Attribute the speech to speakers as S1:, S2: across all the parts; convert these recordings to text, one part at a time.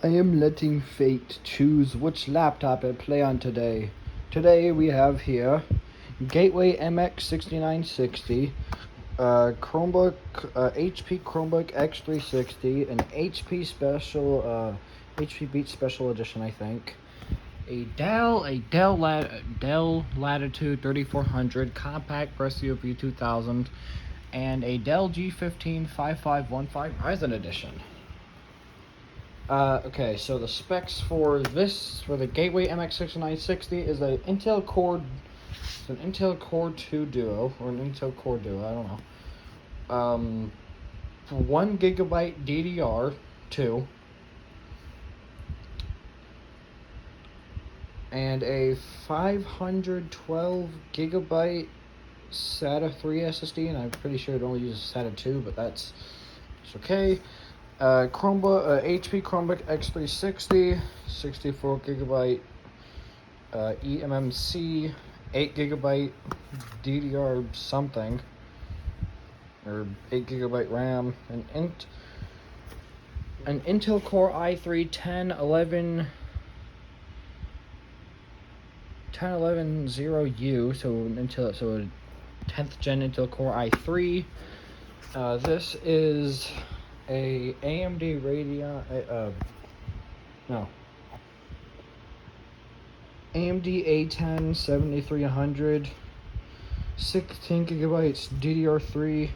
S1: I am letting fate choose which laptop I play on today. Today we have here Gateway MX6960, Chromebook, HP Chromebook X360, an HP Beat Special Edition, I think. A Dell Latitude 3400 Compaq Presario V2000, and a Dell G15 5515 Ryzen Edition. Okay, so the specs for the Gateway MX6960 is an Intel Core 2 Duo, or an Intel Core Duo, I don't know. 1 gigabyte DDR2, and a 512 gigabyte SATA 3 SSD, and I'm pretty sure it only uses SATA 2, but it's okay. HP Chromebook X360, 64 gigabyte eMMC, 8 gigabyte DDR something, or 8 gigabyte RAM, an Intel Core i3 10110U, so a 10th gen Intel Core i3. This is a AMD AMD A10 7300, 16 gigabytes DDR3,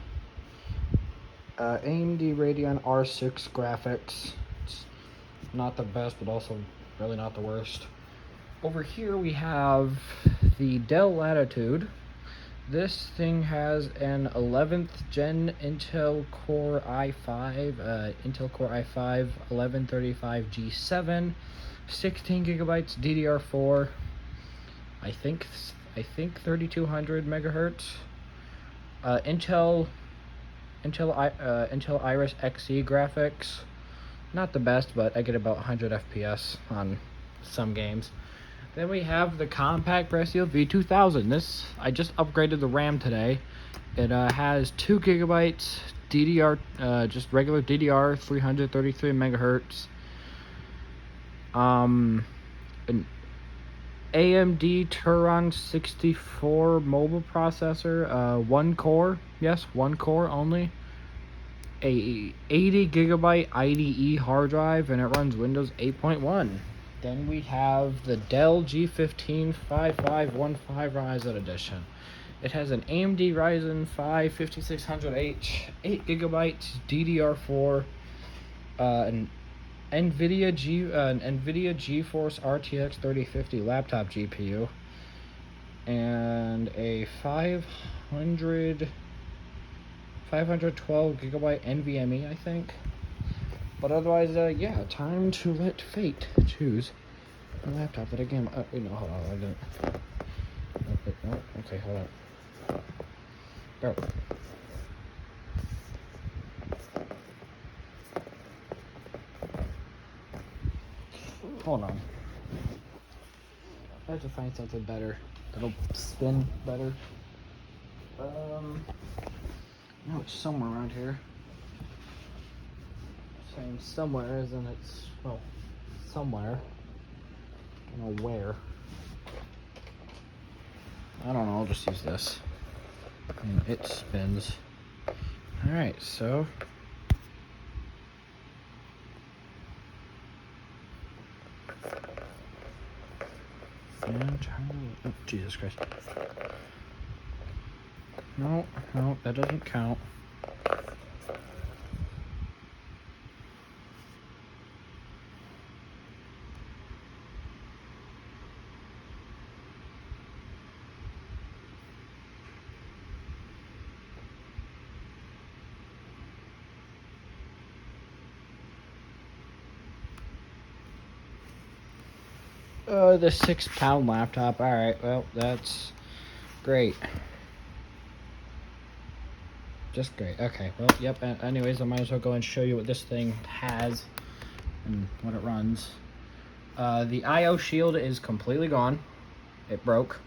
S1: AMD Radeon R6 graphics. It's not the best, but also really not the worst. Over here we have the Dell Latitude. This thing has an 11th gen Intel Core i5, 1135G7, 16 gigabytes DDR4, I think 3200 megahertz. Intel Iris Xe graphics, not the best, but I get about 100 FPS on some games. Then we have the Compaq Presario V2000. I just upgraded the RAM today. It has 2 gigabytes DDR, just regular DDR, 333 megahertz. An AMD Turon 64 mobile processor, 1 core, yes, 1 core only. A 80 gigabyte IDE hard drive, and it runs Windows 8.1. Then we have the Dell G15 5515 Ryzen Edition. It has an AMD Ryzen 5 5600H, 8 gigabytes DDR4, an NVIDIA GeForce RTX 3050 laptop GPU, and a 512 gigabyte NVMe, I think. But otherwise, yeah, time to let fate choose a laptop that I can. Wait, no, hold on, I didn't. No, okay, hold on. Go. Hold on. I have to find something better that'll spin better. No, it's somewhere around here. Saying somewhere, as in it's, well, somewhere. I don't know where. I don't know, I'll just use this. And it spins. Alright, so. Oh, Jesus Christ. No, that doesn't count. The 6-pound laptop. Alright, well, that's great. Just great. Okay, well, yep. Anyways, I might as well go and show you what this thing has and what it runs. The I/O shield is completely gone. It broke.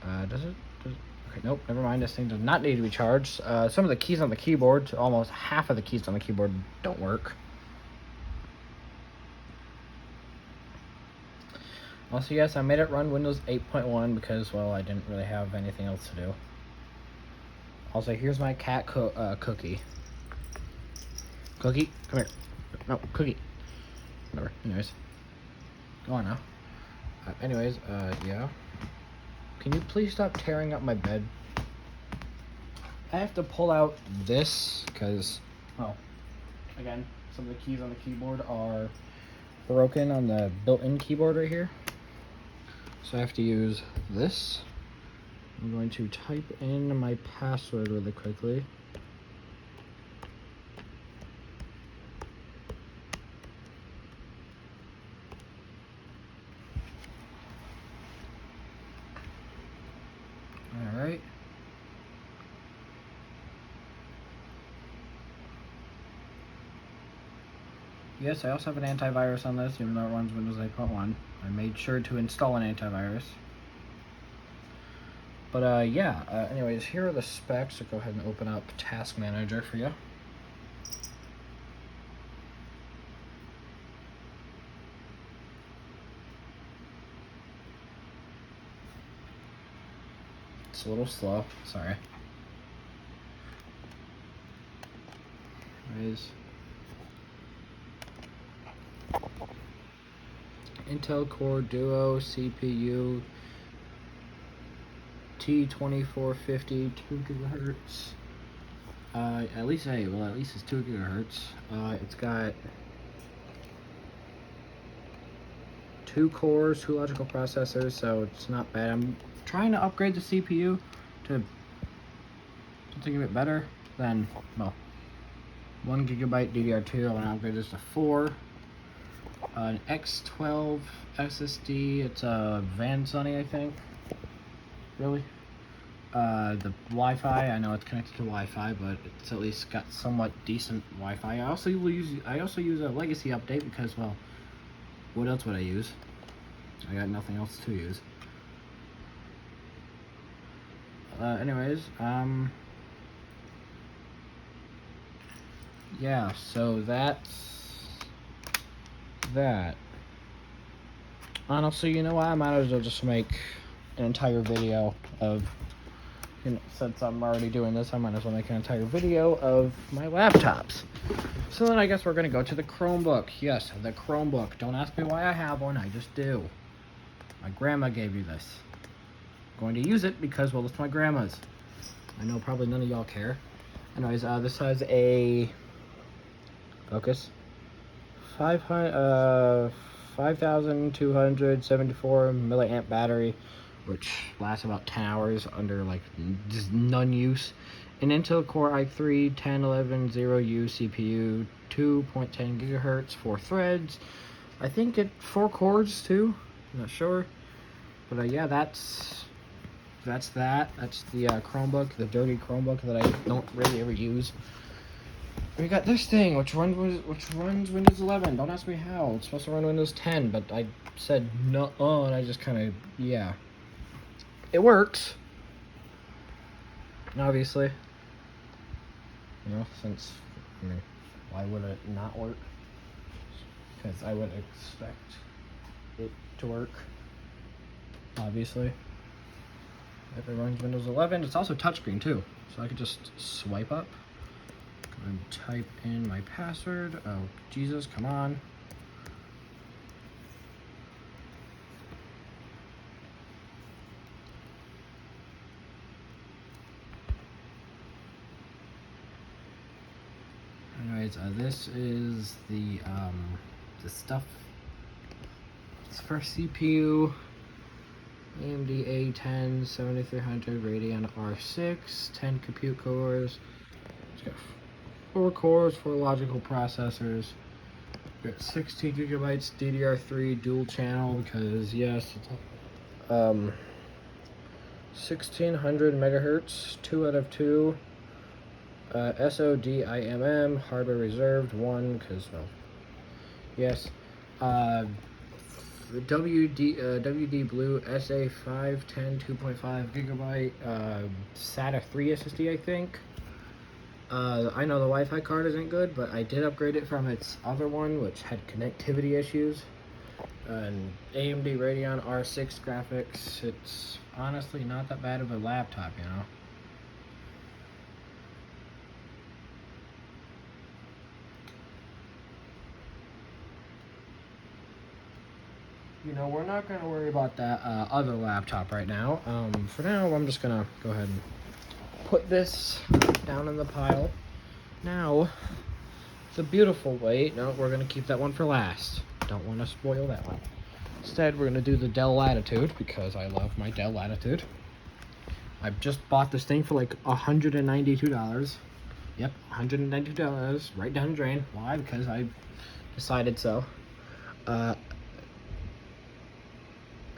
S1: Does it? Okay, nope, never mind. This thing does not need to be charged. Some of the keys on the keyboard, almost half of the keys on the keyboard, don't work. Also, yes, I made it run Windows 8.1 because, well, I didn't really have anything else to do. Also, here's my cat Cookie. Cookie, come here. No, Cookie. Whatever. Anyways, go on now. Yeah. Can you please stop tearing up my bed? I have to pull out this because, well, again, some of the keys on the keyboard are broken on the built-in keyboard right here. So I have to use this. I'm going to type in my password really quickly. Alright. Yes, I also have an antivirus on this, even though it runs Windows 8.1. I made sure to install an antivirus. But yeah, anyways, here are the specs. So go ahead and open up Task Manager for you. It's a little slow, sorry. Anyways, Intel Core Duo CPU T2450, 2 gigahertz. At least it's 2 gigahertz. It's got 2 cores, 2 logical processors, so it's not bad. I'm trying to upgrade the CPU to something a bit better than, well, 1 gigabyte DDR2. I want to upgrade this to 4. An X12 SSD. It's a Van Sunny, I think. Really? The Wi-Fi. I know it's connected to Wi-Fi, but it's at least got somewhat decent Wi-Fi. I also use a legacy update because, well, what else would I use? I got nothing else to use. Anyways, yeah, so that's that. Honestly, you know what? I might as well just make an entire video of, you know, since I'm already doing this, I might as well make an entire video of my laptops. So then I guess we're gonna go to the Chromebook. Yes, the Chromebook. Don't ask me why I have one, I just do. My grandma gave you this. I'm going to use it because, well, it's my grandma's. I know probably none of y'all care. Anyways, this has a focus 5,274 milliamp battery, which lasts about 10 hours under like just none use. An Intel Core i3-10110U CPU, 2.10 gigahertz, 4 threads. I think it 4 cores too. I'm not sure, but yeah, that's that. That's the Chromebook, the dirty Chromebook that I don't really ever use. We got this thing, which runs Windows 11. Don't ask me how. It's supposed to run Windows 10, but I said no, and I just kind of, yeah. It works. Obviously. You know, since, I mean, why would it not work? Because I would expect it to work. Obviously. If it runs Windows 11, it's also touchscreen too. So I could just swipe up and type in my password. Oh, Jesus, come on. Anyways, this is the stuff. It's for CPU. AMD A10 7300 Radeon R6, 10 compute cores. It's got 4 cores, 4 logical processors. We've got 16 gigabytes DDR3 dual channel because yes, it's 1600 megahertz, 2 out of 2. SODIMM, hardware reserved 1 because, well, yes. WD Blue SA510 2.5 gigabyte SATA 3 SSD, I think. I know the Wi-Fi card isn't good, but I did upgrade it from its other one, which had connectivity issues. an AMD Radeon R6 graphics. It's honestly not that bad of a laptop, you know. You know, we're not going to worry about that other laptop right now. For now, I'm just going to go ahead and put this down in the pile. Now, the beautiful weight. No, we're going to keep that one for last. Don't want to spoil that one. Instead, we're going to do the Dell Latitude because I love my Dell Latitude. I just bought this thing for like $192. Yep, $192 right down the drain. Why? Because I decided so.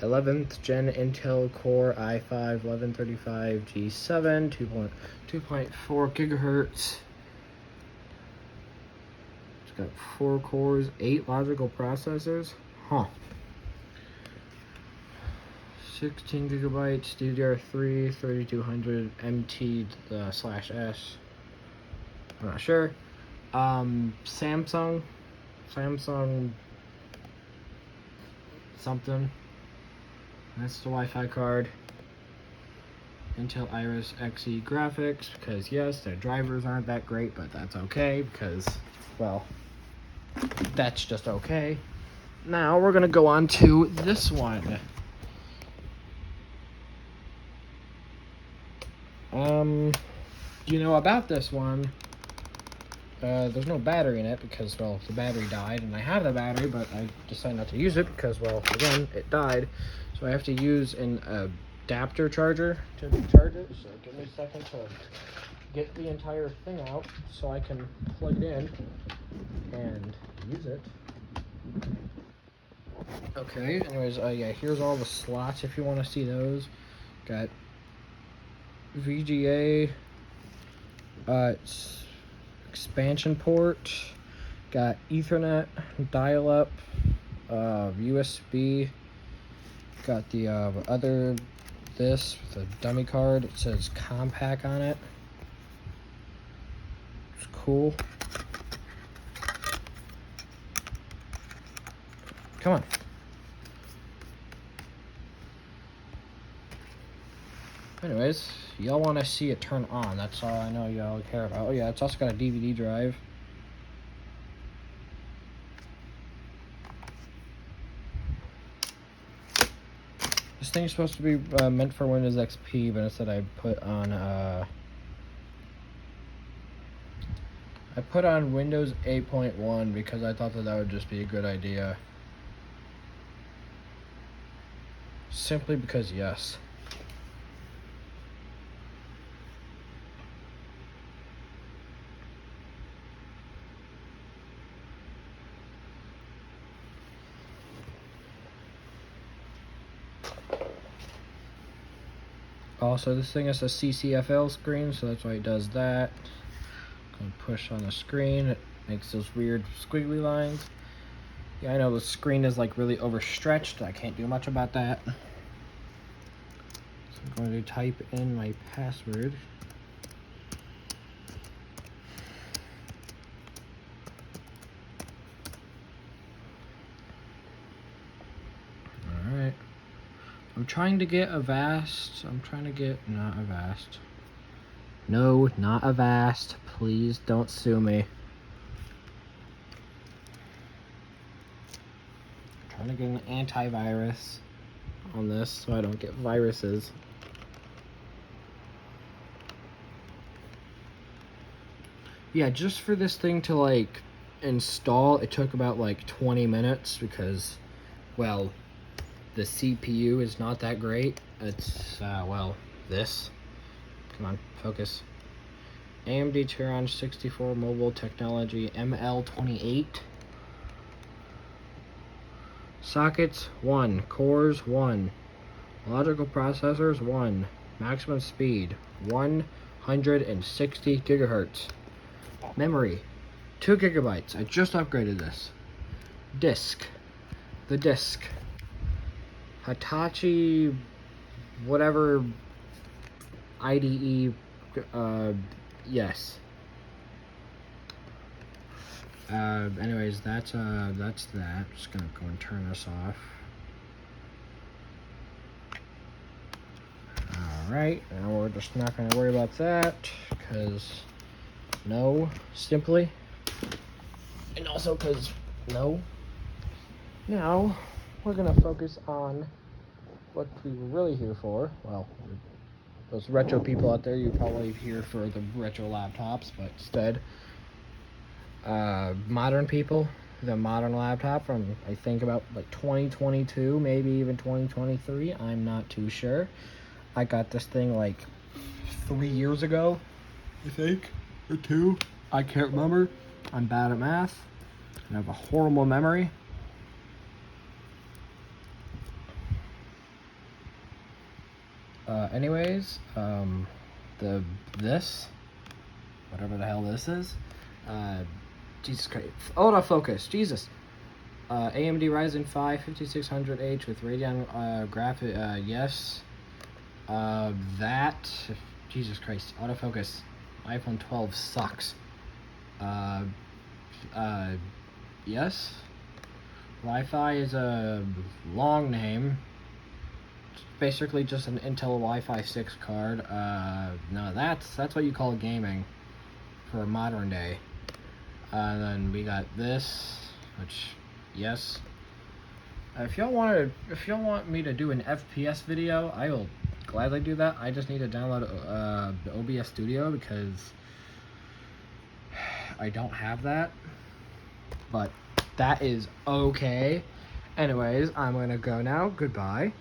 S1: 11th gen Intel Core i5 1135 G7 2.4 gigahertz. It's got 4 cores, 8 logical processors. Huh. 16 gigabytes, DDR3, 3200 MT/S. I'm not sure. Samsung something. That's the Wi-Fi card. Intel Iris Xe graphics, because yes, their drivers aren't that great, but that's okay because, well, that's just okay. Now we're gonna go on to this one. You know about this one, there's no battery in it because, well, the battery died, and I have the battery, but I decided not to use it because, well, again, it died. So I have to use an adapter charger to charge it. So give me a second to get the entire thing out so I can plug it in and use it. Okay, anyways, yeah, here's all the slots if you want to see those. Got VGA, expansion port, got Ethernet, dial-up, USB, got the this with a dummy card. It says Compaq on it. It's cool. Come on. Anyways, y'all want to see it turn on. That's all I know y'all care about. Oh yeah, it's also got a DVD drive. This thing's supposed to be meant for Windows XP, but instead I put on Windows 8.1 because I thought that would just be a good idea. Simply because yes. Also, this thing has a CCFL screen, so that's why it does that. Gonna push on the screen, it makes those weird squiggly lines. Yeah, I know the screen is like really overstretched. I can't do much about that. So I'm going to type in my password. Alright. I'm trying to get Avast. Not Avast. No, not Avast. Please don't sue me. I'm trying to get an antivirus on this so I don't get viruses. Yeah, just for this thing to like install, it took about like 20 minutes because, well, the CPU is not that great. It's, well, this. Come on, focus. AMD Tiron 64 Mobile Technology ML28. Sockets 1, cores 1, logical processors 1, maximum speed 160 gigahertz. Memory 2 gigabytes. I just upgraded this. Disk. The disk. Hitachi, whatever, IDE, yes. Anyways, that's that. Just gonna go and turn this off. Alright, now we're just not gonna worry about that, because no, simply. And also because no. Now, we're gonna focus on what we were really here for. Well, those retro people out there, you're probably here for the retro laptops, but instead, modern people, the modern laptop from, I think, about like 2022, maybe even 2023, I'm not too sure. I got this thing like 3 years ago, I think, or 2. I can't remember. I'm bad at math, and I have a horrible memory. Anyways, this, whatever the hell this is, Jesus Christ, autofocus, Jesus. AMD Ryzen 5 5600H with Radeon graphic, yes. That, Jesus Christ, autofocus. iPhone 12 sucks. Yes. Wi-Fi is a long name. It's basically just an Intel Wi-Fi 6 card. No, that's what you call gaming for modern day. Then we got this, which, yes. If y'all want me to do an FPS video, I will gladly do that. I just need to download the OBS Studio because I don't have that. But that is okay. Anyways, I'm gonna go now. Goodbye.